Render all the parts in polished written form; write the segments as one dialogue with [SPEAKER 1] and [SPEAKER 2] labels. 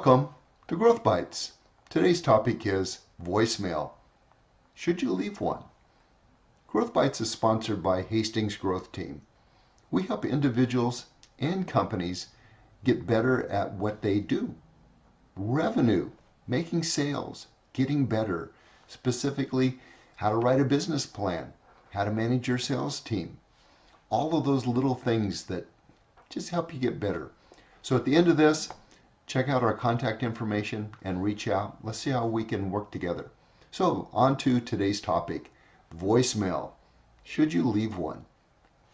[SPEAKER 1] Welcome to Growth Bites. Today's topic is voicemail. Should you leave one? Growth Bites is sponsored by Hastings Growth Team. We help individuals and companies get better at what they do. Revenue, making sales, getting better, specifically how to write a business plan, how to manage your sales team. All of those little things that just help you get better. So at the end of this, check out our contact information and reach out. Let's see how we can work together. So on to today's topic, voicemail. Should you leave one?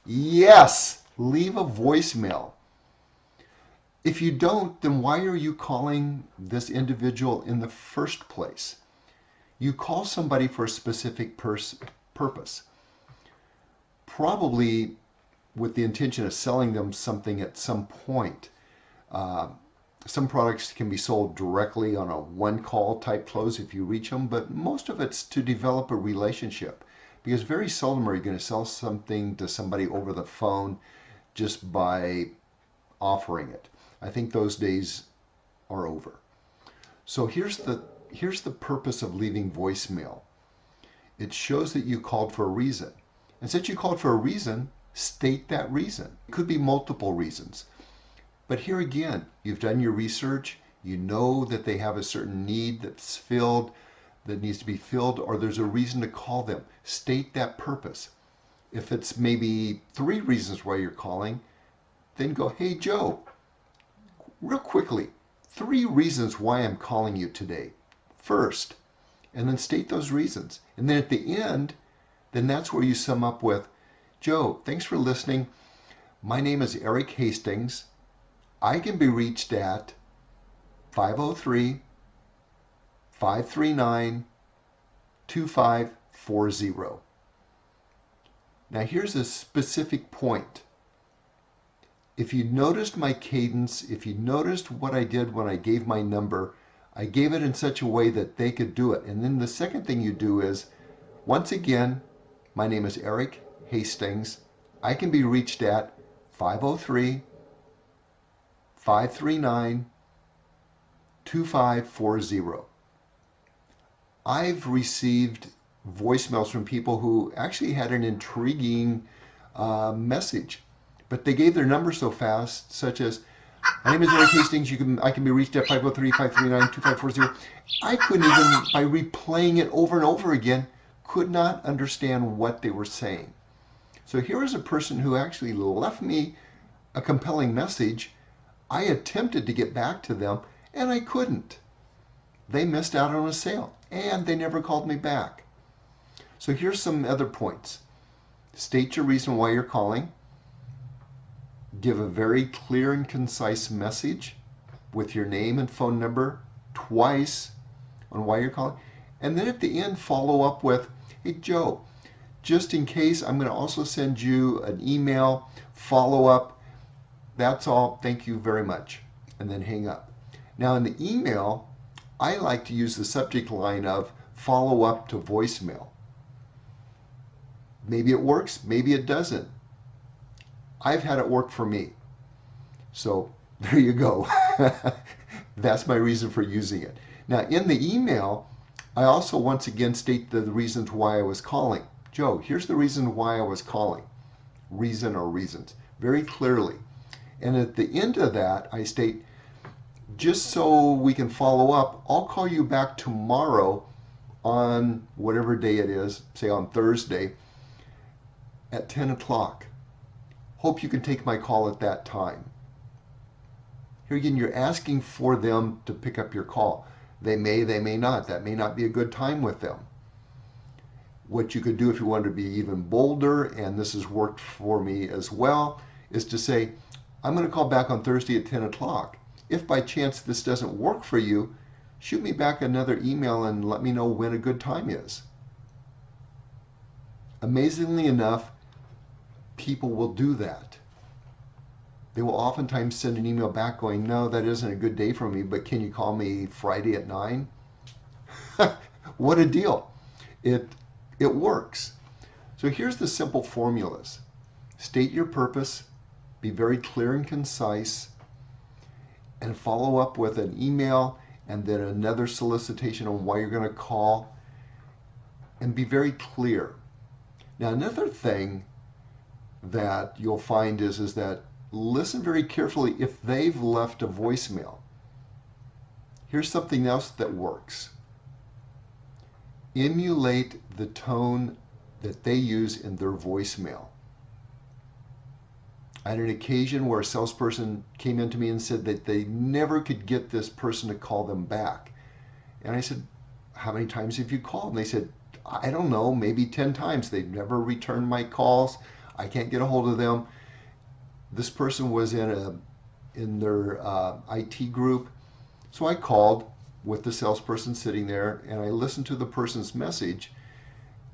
[SPEAKER 1] Yes, leave a voicemail. If you don't, then why are you calling this individual in the first place? You call somebody for a specific purpose, probably with the intention of selling them something at some point. Some products can be sold directly on a one-call type close if you reach them, but most of it's to develop a relationship, because very seldom are you going to sell something to somebody over the phone just by offering it. I think those days are over. So here's the purpose of leaving voicemail. It shows that you called for a reason. And since you called for a reason, state that reason. It could be multiple reasons. But here again, you've done your research, you know that they have a certain need that's filled, that needs to be filled, or there's a reason to call them. State that purpose. If it's maybe 3 reasons why you're calling, then go, hey Joe, real quickly, 3 reasons why I'm calling you today. First, and then state those reasons. And then at the end, then that's where you sum up with, Joe, thanks for listening. My name is Eric Hastings. I can be reached at 503-539-2540. Now here's a specific point. If you noticed my cadence, if you noticed what I did when I gave my number, I gave it in such a way that they could do it. And then the second thing you do is, once again, my name is Eric Hastings. I can be reached at 503-539-2540. I've received voicemails from people who actually had an intriguing message, but they gave their number so fast, such as, my name is Eric Hastings. I can be reached at 503-539-2540. I couldn't even, by replaying it over and over again, could not understand what they were saying. So here is a person who actually left me a compelling message. I attempted to get back to them, and I couldn't. They missed out on a sale, and they never called me back. So here's some other points. State your reason why you're calling. Give a very clear and concise message with your name and phone number twice on why you're calling. And then at the end, follow up with, hey, Joe, just in case, I'm going to also send you an email, follow up. That's all. Thank you very much. And then hang up. Now in the email, I like to use the subject line of follow up to voicemail. Maybe it works, maybe it doesn't. I've had it work for me. So there you go. That's my reason for using it. Now in the email, I also once again state the reasons why I was calling. Joe, here's the reason why I was calling. Reason or reasons. Very clearly. And at the end of that, I state, just so we can follow up, I'll call you back tomorrow on whatever day it is, say on Thursday, at 10 o'clock. Hope you can take my call at that time. Here again, you're asking for them to pick up your call. They may not. That may not be a good time with them. What you could do if you wanted to be even bolder, and this has worked for me as well, is to say, I'm going to call back on Thursday at 10 o'clock. If by chance this doesn't work for you, shoot me back another email and let me know when a good time is. Amazingly enough, people will do that. They will oftentimes send an email back going, no, that isn't a good day for me, but can you call me Friday at 9? What a deal. It works. So here's the simple formulas. State your purpose, be very clear and concise, and follow up with an email and then another solicitation on why you're going to call, and be very clear. Now, another thing that you'll find is that listen very carefully if they've left a voicemail. Here's something else that works. Emulate the tone that they use in their voicemail. I had an occasion where a salesperson came into me and said that they never could get this person to call them back. And I said, how many times have you called? And they said, I don't know, maybe 10 times. They've never returned my calls. I can't get a hold of them. This person was in their IT group. So I called with the salesperson sitting there, and I listened to the person's message.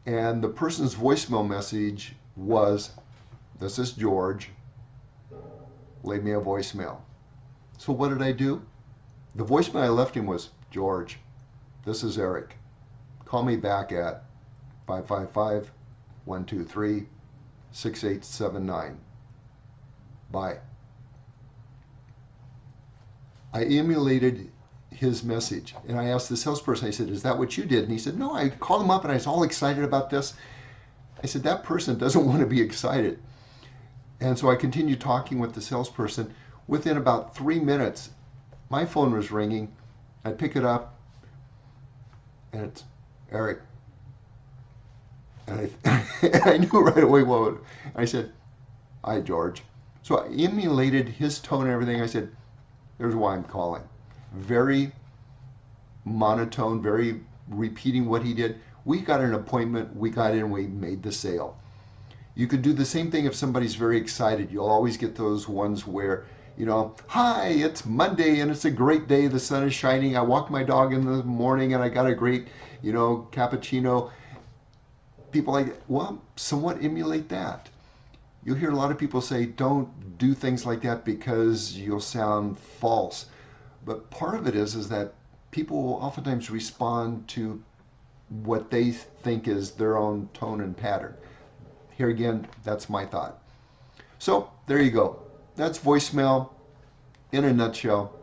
[SPEAKER 1] And the person's voicemail message was, this is George. Leave me a voicemail. So what did I do? The voicemail I left him was, George, this is Eric. Call me back at 555-123-6879. Bye. I emulated his message, and I asked the salesperson, I said, is that what you did? And he said, no, I called him up and I was all excited about this. I said, that person doesn't want to be excited. And so I continued talking with the salesperson. Within about 3 minutes, my phone was ringing. I pick it up, and it's Eric. And I knew right away what I said, hi, George. So I emulated his tone and everything. I said, here's why I'm calling. Very monotone, very repeating what he did. We got an appointment, we got in, we made the sale. You could do the same thing if somebody's very excited. You'll always get those ones where, hi, it's Monday and it's a great day. The sun is shining. I walked my dog in the morning and I got a great, cappuccino. People like, well, somewhat emulate that. You'll hear a lot of people say, don't do things like that because you'll sound false. But part of it is that people will oftentimes respond to what they think is their own tone and pattern. Here again, that's my thought. So there you go. That's voicemail in a nutshell.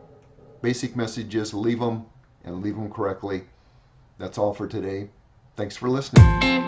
[SPEAKER 1] Basic messages, leave them and leave them correctly. That's all for today. Thanks for listening.